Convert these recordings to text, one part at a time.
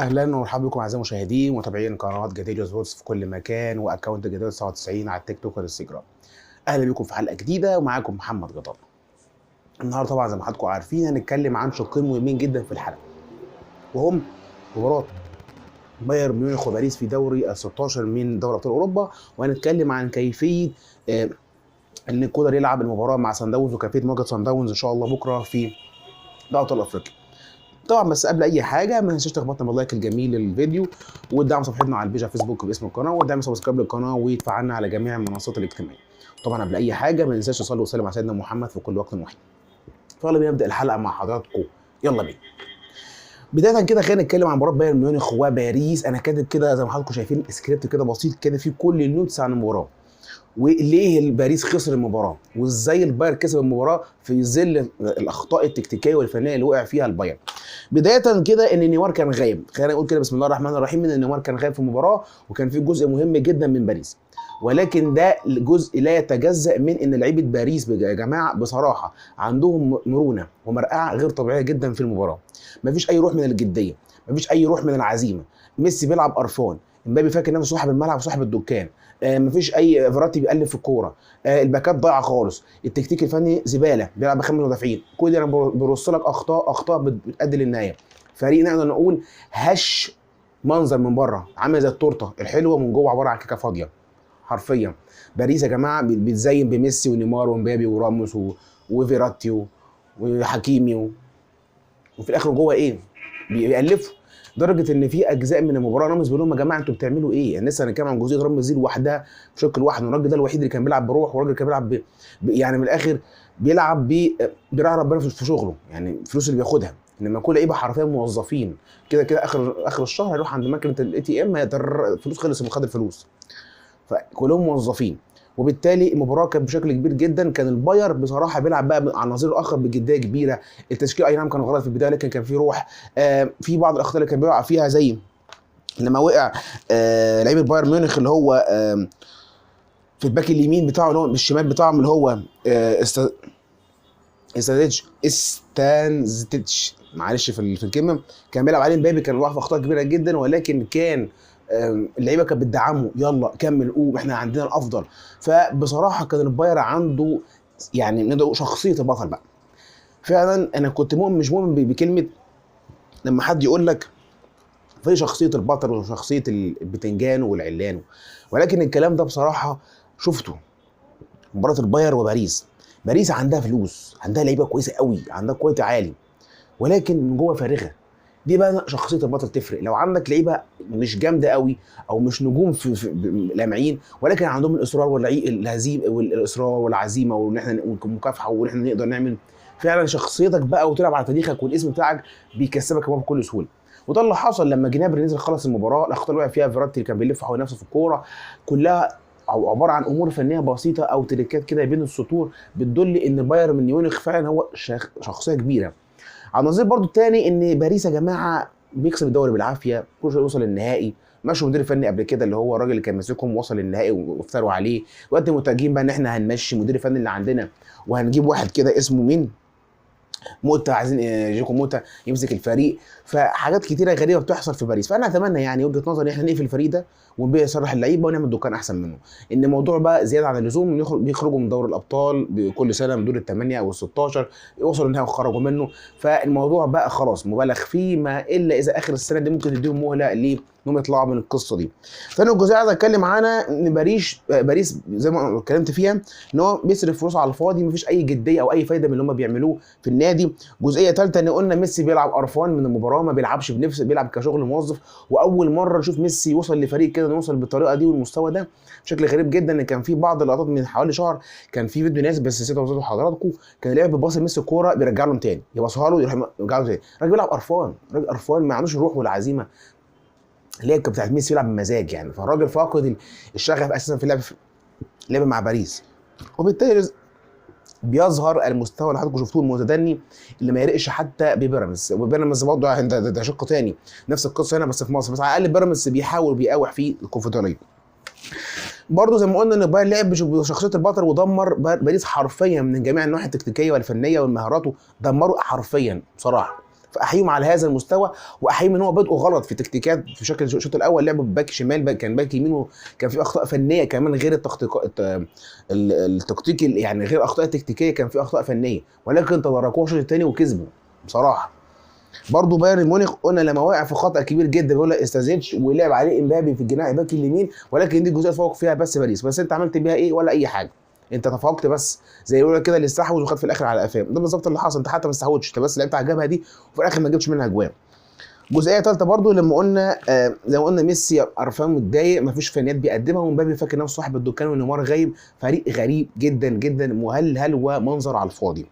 اهلا ومرحبا بكم اعزائي المشاهدين ومتابعين قنوات جديد سبورتس في كل مكان واكونت جديد 99 على التيك توك والانستجرام. اهلا بكم في حلقه جديده ومعاكم محمد جدار. النهارده طبعا زي ما حضراتكم عارفين هنتكلم عن شقين مهمين جدا في الحلقه، وهم مباراه بايرن ميونخ وباريس في دوري ال 16 من دوري ابطال اوروبا، وهنتكلم عن كيفيه ان كولر يلعب المباراه مع سان داونز وكيفيه مواجهه سان داونز ان شاء الله بكره في دوري ابطال افريقيا. طبعا بس قبل اي حاجه ما تنساش تخبطنا باللايك الجميل للفيديو وتدعم صفحتنا على البيج على فيسبوك باسم القناه وتدعم سبسكرايب للقناه وتفعلنا على جميع المنصات الاجتماعيه. طبعا قبل اي حاجه ما تنساش تصلي وتسلم على سيدنا محمد في كل وقت وحين. فيلا بينا نبدا الحلقه مع حضراتكم، يلا بينا. بدايه كده خلينا نتكلم عن مباراه بايرن ميونخ وباريس. انا كاتب كده زي ما حضراتكم شايفين سكريبت كده بسيط كده فيه كل النوتس عن المباراه، وليه باريس خسر المباراه، وازاي البايرن كسب المباراه في ظل الاخطاء التكتيكيه والفنيه اللي وقع فيها البايرن. بدايه كده ان نيمار كان غايب، خلينا نقول كده بسم الله الرحمن الرحيم ان نيمار كان غايب في المباراه، وكان في جزء مهم جدا من باريس، ولكن ده جزء لا يتجزأ من ان لعيبه باريس يا جماعه بصراحه عندهم مرونه ومرقعه غير طبيعيه جدا في المباراه. مفيش اي روح من الجديه، مفيش اي روح من العزيمه. ميسي بيلعب قرفان، امبابي فاكر نفسه صاحب الملعب وصاحب الدكان، مفيش اي فيراتي بيقلب في الكوره، الباكات ضايعه خالص، التكتيك الفني زباله، بيلعب بخمس مدافعين. كل ده انا برص لك اخطاء بتؤدي للنهايه. فريق نقدر نقول هش منظر من بره عامل زي التورته الحلوه، من جوه عباره عن كيكه فاضيه حرفيا. باريس يا جماعه بيتزين بميسي ونيمار ومبابي وراموس وفيراتي وحكيمي وفي الاخر جوه ايه؟ بيألفوا. لدرجه ان في اجزاء من المباراه راموس بيقول لهم يا جماعه انتوا بتعملوا ايه؟ يعني لسه هنتكلم عن جزئيه راموس دي لوحدها في شق لوحده. الراجل ده الوحيد اللي كان بيلعب بروح، والراجل كان بيلعب يعني من الاخر بيلعب بيراعي ربنا في شغله، يعني الفلوس اللي بياخدها. انما كل لعيبه حرفيا موظفين كده كده، اخر الشهر هيروح عند ماكينه الاي تي ام الفلوس خلص خد الفلوس، فكلهم موظفين. وبالتالي المباراه كانت بشكل كبير جدا كان الباير بصراحه بيلعب بقى على النظير الاخر بجديه كبيره. التشكيل اي نعم كان غلط في البدايه، لكن كان في روح. في بعض الاخطاء اللي كان بيقع فيها، زي لما وقع لعيب البايرن ميونخ اللي هو في الباك اليمين بتاعه اللي هو بالشمال بتاعهم اللي هو استانزيتش معلش في الكلمه، كان بيلعب عليه مبابي، كان واقع في اخطاء كبيره جدا، ولكن كان اللعيبه كانت بتدعمه، يلا كمل قوم احنا عندنا الافضل. فبصراحه كان الباير عنده يعني نقدر شخصيه البطل بقى. فعلا انا كنت مش مؤمن بكلمه لما حد يقول لك في شخصيه البطل وشخصيه البتنجان والعلان، ولكن الكلام ده بصراحه شفته مباراه الباير وباريس. باريس عندها فلوس، عندها لعيبه كويسه قوي، عندها كواليتي عالي، ولكن من جوه فارغه. دي بقى شخصيه البطل تفرق. لو عندك لعيبه مش جامده قوي او مش نجوم في لامعين، ولكن عندهم الاصرار والاصرار والعزيمه وان احنا مكافحه وان احنا نقدر نعمل فعلا شخصيتك بقى وتلعب على تاريخك والاسم بتاعك، بيكسبك كمان بكل سهوله. وده اللي حصل لما جنابري نزل خلص المباراه. الاخطاء اللي وقع فيها فيراتي اللي كان بيلف حوالين نفسه في الكوره كلها او عباره عن امور فنيه بسيطه او تريكات كده بين السطور بتدل ان بايرن ميونخ فعلا هو شخصيه كبيره. على النظير برضو الثاني ان باريس يا جماعه بيكسب الدوري بالعافيه، كل شويه يوصل للنهائي. مشوا مدير فني قبل كده اللي هو الراجل اللي كان ماسكهم وصل للنهائي وافتروا عليه. دلوقتي متجهين بقى ان احنا هنمشي مدير الفني اللي عندنا وهنجيب واحد كده اسمه مين؟ موتا، عايزين جيكو موتا يمسك الفريق. فحاجات كتيره غريبه بتحصل في باريس. فانا اتمنى يعني وجهه نظري احنا نقفل الفريق ده ونبيع يصرح اللعيبه ونعمل دكان احسن منه. ان الموضوع بقى زياده عن اللزوم، بيخرجوا من دوري الابطال بكل سنه من دور الثمانيه او ال16، يوصلوا النهائي وخرجوا منه. فالموضوع بقى خلاص مبالغ فيه، ما الا اذا اخر السنه دي ممكن تديهم مهله انهم يطلعوا من القصه دي. ثاني الجزئيه عايز اتكلم عنها ان باريس زي ما اتكلمت فيها ان هو بيصرف فلوس على الفاضي، مفيش اي جديه او اي فايده من اللي هم بيعملوه في النادي. جزئيه ثالثه ان قلنا ميسي بيلعب قرفان من المباراه، ما بيلعبش بنفس، بيلعب كشغل موظف. واول مره نشوف ميسي يوصل لفريق كده يوصل بالطريقه دي والمستوى ده بشكل غريب جدا. ان كان في بعض اللقطات من حوالي شهر كان في فيديو ناس بس نسيت اوصله لحضراتكم، كان لعب باصي ميسي الكوره بيرجع لهم تاني، يبصها له يروح يرجع له تاني. الراجل بيلعب قرفان، راجل قرفان ما عندوش الروح والعزيمه اللي هي بتاعت ميسي، يلعب بمزاج يعني. فالراجل فاقد الشغف اساسا في اللعب مع باريس، وبالتالي بيظهر المستوى اللي حضراتكم شفتوه المتدني اللي ما يرقش حتى ببيراميدز. وبيراميدز برضه ده شق تاني، نفس القصه هنا بس في مصر، بس على الاقل بيراميدز بيحاول بيقاوح في الكونفدراليه. برضه زي ما قلنا ان بايرن لعب بشخصيه البطل ودمر باريس حرفيا من جميع النواحي التكتيكيه والفنيه والمهارات، دمروا حرفيا بصراحه. فاحييهم على هذا المستوى، واحييهم ان هو بدأوا غلط في تكتيكات في شكل الشوط الاول، لعبوا باك شمال كان باك يمين، وكان في اخطاء فنيه كمان غير التكتيك يعني غير اخطاء تكتيكيه، كان في اخطاء فنيه، ولكن تداركوها الشوط الثاني وكسبوا بصراحه. برضه بايرن ميونخ قلنا لما وقع في خطا كبير جدا بيقول لك استازيتش ولعب عليه امبابي في الجناح باك اليمين، ولكن دي الجزئيه تفوق فيها بس باريس، بس انت عملت بيها ايه؟ ولا اي حاجه. انت تفوقت بس زي يقول لك كده اللي استحوذ وخد في الاخر على قفاه، ده بالظبط اللي حصل. انت حتى ما استحوذتش، انت بس لعبت على الجبهه دي وفي الاخر ما جبتش منها اجوان. جزئيه ثالثه برضو لما قلنا زي ما قلنا ميسي قرفان متضايق، مفيش فنيات بيقدمها، ومبابي فاكر نفسه صاحب الدكان ونيمار غايب، فريق غريب جدا جدا مهلهل ومنظر على الفاضي.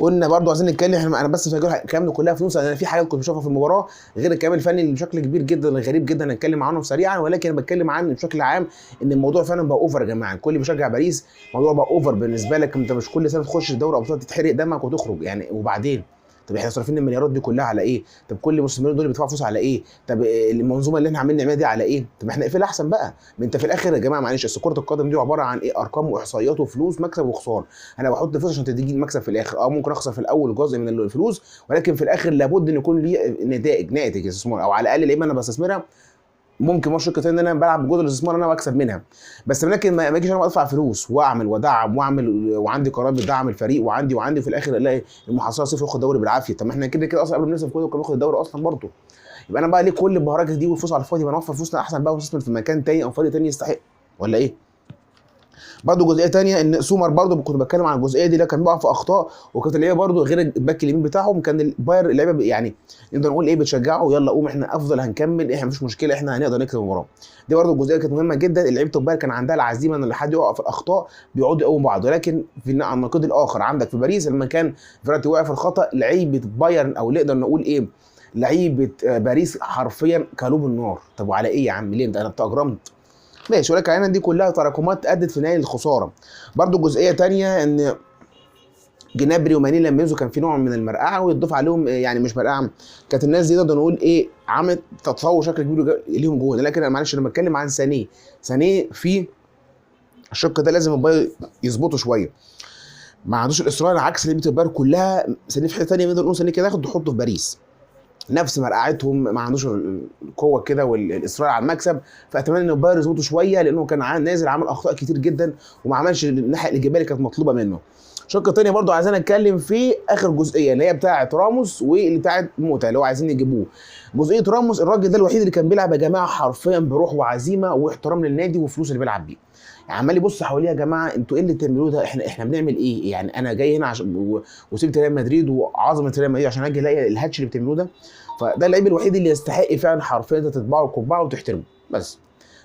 قلنا برضو عايزين نتكلم انا بس فاكر الكلام ده كلها فلوس، انا في حاجات كنت بشوفها في المباراه غير الكلام الفني اللي بشكل كبير جدا غريب جدا هنتكلم عنه سريعا، ولكن انا بتكلم عن بشكل عام ان الموضوع فعلا بقى اوفر يا جماعه. الكل بيشجع باريس، الموضوع بقى اوفر بالنسبه لك، انت مش كل سنه تخش دوري ابطال تتحرق دمك وتخرج يعني، وبعدين طب احنا صارفين المليارات دي كلها على ايه؟ طب كل المستثمرين دول بيدفعوا فلوس على ايه؟ طب المنظومه اللي احنا عاملين نعملها دي على ايه؟ طب احنا نقفلها احسن بقى. ما انت في الاخر يا جماعه معلش، اصل كره القدم دي عباره عن ايه؟ ارقام واحصائيات وفلوس، مكسب وخساره. انا بحط فلوس عشان تديني المكسب في الاخر، ممكن اخسر في الاول جزء من الفلوس، ولكن في الاخر لابد ان يكون لي ناتج استثمار، او على الاقل لما انا بستثمرها ممكن ماتش شركه ان انا بلعب بجزء الاستثمار انا بكسب منها، بس لكن ما اجيش انا ادفع فلوس واعمل وادعم واعمل وعندي قرارات بتدعم الفريق وعندي وفي الاخر الاقي المحصله صفر واخد الدوري بالعافيه. طب ما احنا كده كده اصلا قبل ما نكسب كده كنا ناخد الدوري اصلا برضه، يبقى انا بقى ليه كل البهرجه دي والفلوس على الفاضي؟ ما نوفر فلوسنا احسن بقى ونستثمر في مكان تاني او فريق تاني يستحق، ولا ايه؟ برضه جزئيه ثانيه ان سومر برضه كنت بتكلم عن الجزئيه دي، كان بيقع في اخطاء، وكانت اللعيبه برضه غير الباك اليمين بتاعهم كان الباير اللعيبه يعني نقدر نقول ايه بتشجعه، يلا قوم احنا افضل هنكمل، احنا مفيش مشكله احنا هنقدر نكسب المباراه. دي برضه الجزئيه كانت مهمه جدا، لعيبه الباير كان عندها العزيمه ان لحد يقع في الاخطاء بيقعدوا يقوموا بعض، ولكن في النقيض الاخر عندك في باريس لما كان فيراتي وقع في الخطا، لعيبه بايرن او نقدر نقول ايه لعيبه باريس حرفيا كلوا بالنار. طب وعلى ايه يا عم؟ ليه انت اجرمت؟ ماشي، ولكن عينا دي كلها تراكمات ادت في نهايه الخساره. برضو جزئيه ثانيه ان جنابري وماني لما ينزلوا كان في نوع من المرقعه ويضاف عليهم يعني مش مرقعه، كانت الناس دي نقدر نقول ايه عملت تطور شكل كبير ليهم جوه، لكن انا معلش انا بتكلم عن سانيه في الشق ده لازم البايرن يظبطوا شويه، ما عندوش الاصرار عكس لعيبه البايرن كلها. سانيه في حته ثانيه نقدر نقول سانيه كده ياخد تحطه في باريس، نفس مرقعتهم ما عندوش القوه كده والاصرار على المكسب، فاتمنى ان البايرن يظبطوا شويه لانه كان نازل عمل اخطاء كتير جدا وما عملش الناحيه الايجابيه اللي كانت مطلوبه منه. الشق الثاني برضو عايزين نتكلم في اخر جزئيه اللي هي بتاعه راموس واللي بتاعه موتا اللي هو عايزين يجيبوه. جزئيه راموس الراجل ده الوحيد اللي كان بيلعب يا جماعه حرفيا بروح وعزيمه واحترام للنادي وفلوس اللي بيلعب بيه، يعني عمال يبص حواليه يا جماعه انتوا ايه اللي بتعملوه ده؟ احنا بنعمل ايه؟ يعني انا جاي هنا عشان وسبت ريال مدريد وعظمه ريال مدريد عشان اجي الاقي الهاتش اللي بتعملوه ده؟ فده اللعيب الوحيد اللي يستحق فعلا حرفيا انت تتبعه القبعه وتحترمه. بس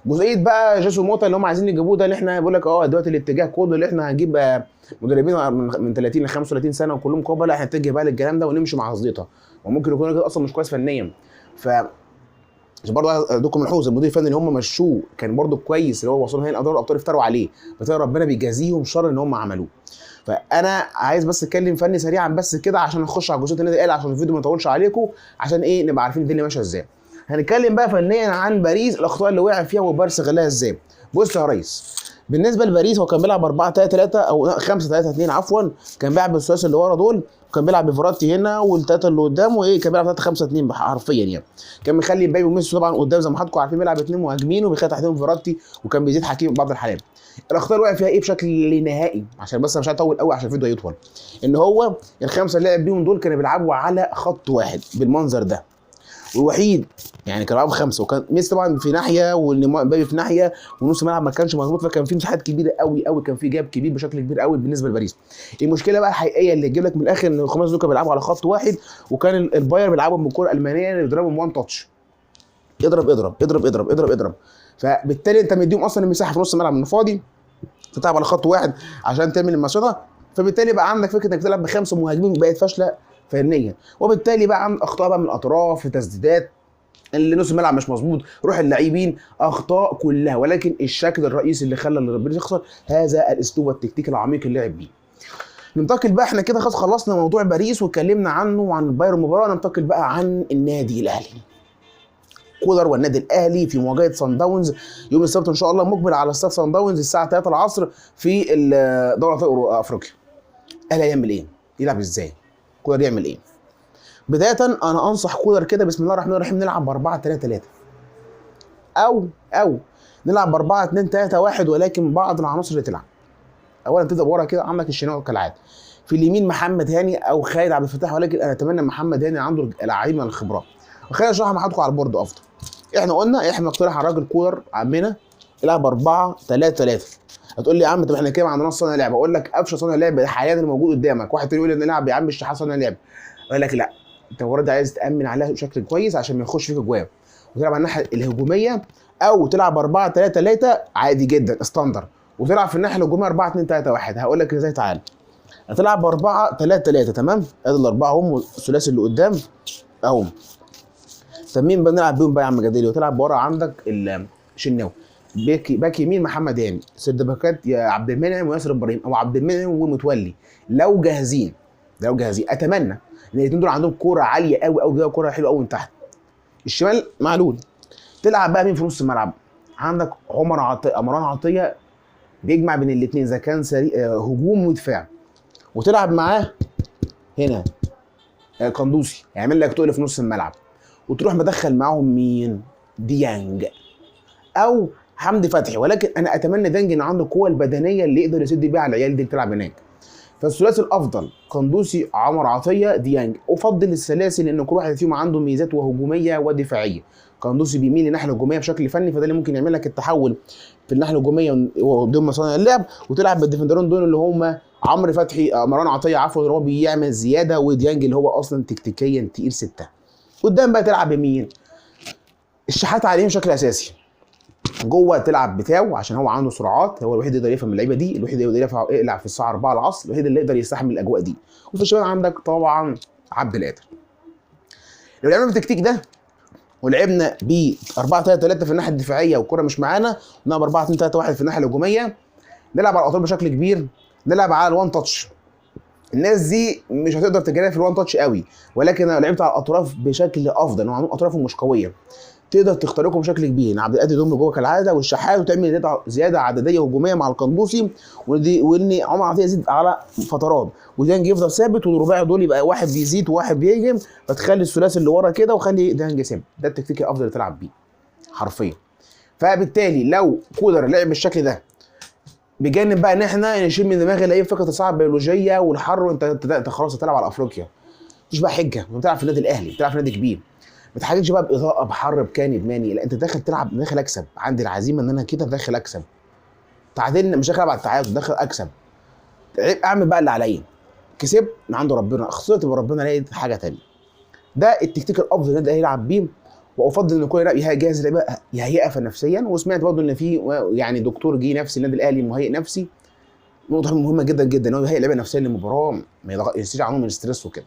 جزئيه بقى جيسو موتا اللي هم عايزين يجيبوه ده، اللي احنا بقول لك دلوقتي الاتجاه كله اللي احنا هنجيب مدربين من 30 ل 35 سنه وكلهم كبار، لا احنا نتجه بقى للكلام ده ونمشي مع قصديتها، وممكن يكون الراجل اصلا مش كويس فنيا. ف برضه ادوكم ملحوظ المدير الفني اللي هم مشوه كان برضه كويس، اللي هو وصلوا هنا دوري الابطال افتروا عليه، بتلاقي ربنا بيجازيهم شر ان هم عملوه. فانا عايز بس اتكلم فني سريعا بس كده عشان نخش على جزئيه النادي الاهلي عشان الفيديو ما يطولش عليكم، عشان ايه نبقى عارفين الدنيا ماشيه ازاي. هنتكلم بقى فنيا عن باريس، الاخطاء اللي وقع فيها وباريس غلاها ازاي. بص يا ريس، بالنسبه لباريس هو كان بيلعب 4-3-3 او 5-3-2 عفوا، كان بيلعب بالثلاثي اللي ورا دول، وكان بيلعب بفراتي هنا والثلاثه اللي قدام، وايه كان بيلعب 3-5-2 حرفيا يعني. كان مخلي مبابي وميسي طبعا قدام زي ما حضراتكم عارفين بيلعب 2 مهاجمين وبيخلي تحتهم فراتي، وكان بيزيد حكيم بعض الحالات. الاخطاء اللي وقع فيها ايه بشكل نهائي عشان بس مش هطول قوي عشان الفيديو يطول، ان هو الخمسه اللي لعب بيهم دول كانوا بيلعبوا على خط واحد بالمنظر ده، والوحيد يعني كانوا بيلعبوا خمسه، وكان ميسي طبعا في ناحيه ومبابي في ناحيه ونص الملعب ما كانش مظبوط، فكان في مساحات كبيره قوي قوي، كان في جاب كبير بشكل كبير قوي بالنسبه لباريس. المشكله بقى الحقيقيه اللي تجيب لك من الاخر ان الخماسه دول كانوا بيلعبوا على خط واحد، وكان البايرن بيلعبوا بالكره الالمانيه اللي بيضربهم وان تاتش، اضرب اضرب اضرب اضرب اضرب اضرب، فبالتالي انت مديهم اصلا المساحه في نص الملعب من فاضي تلعب على خط واحد عشان تعمل المساحه، فبالتالي بقى عندك فكره انك تلعب بخمسه مهاجمين بقت فاشله فنيا، وبالتالي بقى عندك اخطاء بقى من الاطراف في تسديدات اللي نص الملعب مش مظبوط، روح اللاعبين، اخطاء كلها، ولكن الشكل الرئيسي اللي خلى الباريس يخسر هذا الاسلوب التكتيكي العميق اللي لعب بيه. ننتقل بقى احنا كده خلاص خلصنا موضوع باريس واتكلمنا عنه وعن بايرن المباراه، ننتقل بقى عن النادي الاهلي. كولر والنادي الاهلي في مواجهه صن داونز يوم السبت ان شاء الله، مقبل على استاد صن داونز الساعه 3 العصر في دوري ابطال افريقيا. الاهلي هيعمل ايه؟ يلعب ازاي؟ كولر يعمل ايه؟ بدايه انا انصح كولر كده بسم الله الرحمن الرحيم نلعب ب 4-3-3 او نلعب ب 4-2-3-1 ولكن بعض العناصر اللي تلعب. اولا تبدا ورا كده عندك الشناوي كالعاده، في اليمين محمد هاني او خالد عبد الفتاح، ولكن انا اتمنى محمد هاني عنده لعيب من الخبرات. وخلينا اشرح مع حضراتكم على البورد افضل. احنا قلنا احنا نقترح على الراجل كولر عمنا يلعب 4-3-3. هتقول لي يا عم طب احنا كده ما عندناش صانع لعب، اقول لك افشل صانع لعب حاليا اللي موجود قدامك. واحد تاني يقول لي نلعب يا عم الشحات صانع لعب، اقول لك لا، انت المره عايز تامن عليها بشكل كويس عشان ما يخش فيك اجوان وتلعب على الناحيه الهجوميه، او تلعب 4-3-3 عادي جدا ستاندر، وتلعب في الناحيه الهجوميه 4-2-3-1. هقول لك ازاي. تعالى هتلعب 4-3-3 تمام، ادي الاربعه هم الثلاثي اللي قدام اهم. طب مين بنلعب بيهم بقى يا عم جديلي؟ وتلعب ورا عندك الشناوي، باك يمين محمد هاني، سد باكات يا عبد المنعم وياسر ابراهيم او عبد المنعم ومتولي لو جاهزين. اتمنى ان الاثنين دول عندهم كوره عاليه قوي قوي، كوره حلوه قوي من تحت. الشمال معلول. تلعب بقى مين في نص الملعب؟ عندك عمران عطيه بيجمع بين الاثنين اذا كان سريع هجوم ودفاع، وتلعب معاه هنا قندوسي هيعمل لك تقل في نص الملعب، وتروح مدخل معاهم مين؟ ديانج او حمدي فتحي. ولكن انا اتمنى ديانج ان عنده القوه البدنيه اللي يقدر يسد بيها على العيال دي اللي بتلعب هناك. فالثلاثي الافضل قندوسي عمر عطيه ديانج. افضل الثلاثي لان كل واحد فيهم عنده ميزات وهجوميه ودفاعيه. قندوسي بيميل للناحيه الهجوميه بشكل فني، فده اللي ممكن يعمل لك التحول في الناحيه الهجوميه وضمن مصانع اللعب، وتلعب بالديفندرين دول اللي هم عمرو فتحي مروان عطيه عفوا اللي هو بيعمل زياده، وديانج اللي هو اصلا تكتيكيا تقيل 6. قدام بقى تلعب بمين؟ الشحات عليهم بشكل اساسي. جوه تلعب بتاو عشان هو عنده سرعات، هو الوحيد اللي يقدر يفهم اللعيبه دي، الوحيد اللي يقدر يلعب في الساعه 4 العصر، الوحيد اللي يقدر يستحمل الاجواء دي. وفي الشمال عندك طبعا عبد القادر. لو لعبنا بالتكتيك ده ولعبنا ب 4-3-3 في الناحيه الدفاعيه والكره مش معانا، ونلعب 4-2-3-1 في الناحيه الهجوميه، نلعب على الاطراف بشكل كبير، نلعب على الوان تاتش. الناس دي مش هتقدر تجري في الوان تاتش قوي، ولكن لو لعبت على الاطراف بشكل افضل، وعندهم اطرافهم مش قويه تقدر تخترقهم بشكل كبير. عبد القادر يضم جوه كالعاده والشحات، وتعمل زياده عدديه هجوميه مع القندوسي، وان عمر عطيه يزيد على فترات، وديانج يفضل ثابت، والرباعي دول يبقى واحد بيزيد وواحد بيهجم، فتخلي الثلاثي اللي ورا كده وخلي ديانج ثابت. ده التكتيك الافضل اللي تلعب بيه حرفيا. فبالتالي لو كولر لعب بالشكل ده، بجانب بقى ان احنا نشيل من دماغي اي فكره الصعب البيولوجيه والحر، وانت خلاص هتلعب على افريقيا، مش بقى حجه، بتلعب في النادي الاهلي، بتلعب في نادي كبير، ما تحتاجش بقى باضاءه بحر بكاني بماني، لا انت داخل تلعب، داخل اكسب، عندي العزيمه ان انا كده داخل اكسب. تعادلنا مش داخل العب على التعادل، داخل اكسب، اعمل بقى اللي عليا. كسبت من عند ربنا، خسرت يبقى ربنا لقيت حاجه ثانيه. ده التكتيك الافضل النادي الاهلي يلعب بيه، وافضل ان يكون جاهز اللعيبه يهيئها نفسيا. وسمعت برضه ان في يعني دكتور جه نفسي النادي الاهلي مهيئ نفسي، نقطه مهمه جدا جدا ان هو يهيئ اللعيبه نفسيا للمباراه، ما يصير عنهم من الستريس وكده.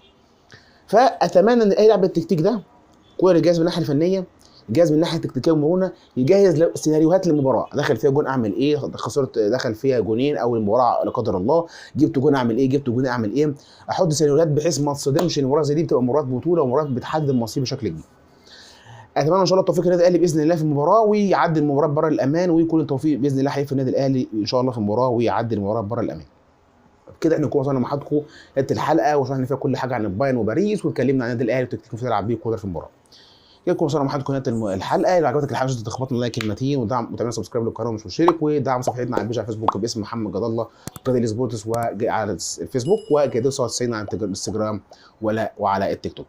فاتمنى ان الاهلي يلعب بالتكتيك ده، كولر يجهز من الناحيه الفنيه، يجهز من الناحيه التكتيكيه والمرونه، يجهز سيناريوهات للمباراه، دخل فيها جون اعمل ايه، خسرت دخل فيها جونين او المباراه لا قدر الله جبت جون اعمل ايه، جبت جون اعمل ايه، احط سيناريوهات بحيث ما تصدمش ان المباراه زي دي بتبقى مباراه بطوله ومباراه بتحدد المصير بشكل كبير. اتمنى ان شاء الله التوفيق للنادي الاهلي باذن الله في المباراه، ويعدي المباراه بره الامان، ويكون التوفيق باذن الله حقيقي في النادي الاهلي ان شاء الله في المباراه، ويعدي المباراه بره الامان. كده احنا نكون وصلنا مع حضراتكم الحلقه وشرحنا فيها كل حاجه عن البايرن وباريس، واتكلمنا عن النادي الاهلي والتكتيك اللي بيلعب بيه كولر في المباراه. كده نكون وصلنا مع حضراتكم الحلقه. لو عجبتك الحلقه مش تخبطنا لايك كلمتين وتعمل سبسكرايب للقناه ومش مشترك، ودعم صفحتنا على البيج على الفيسبوك باسم محمد جد الله جدلي سبورتس على الفيسبوك، وجديد 97 على الانستجرام وعلى التيك توك.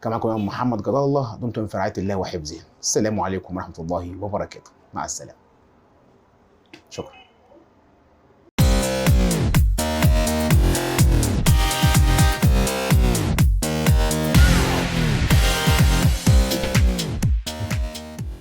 كما كان محمد جد الله، دمتم في رعايه الله وحفظه. السلام عليكم ورحمه الله وبركاته، مع السلامه. شكرا.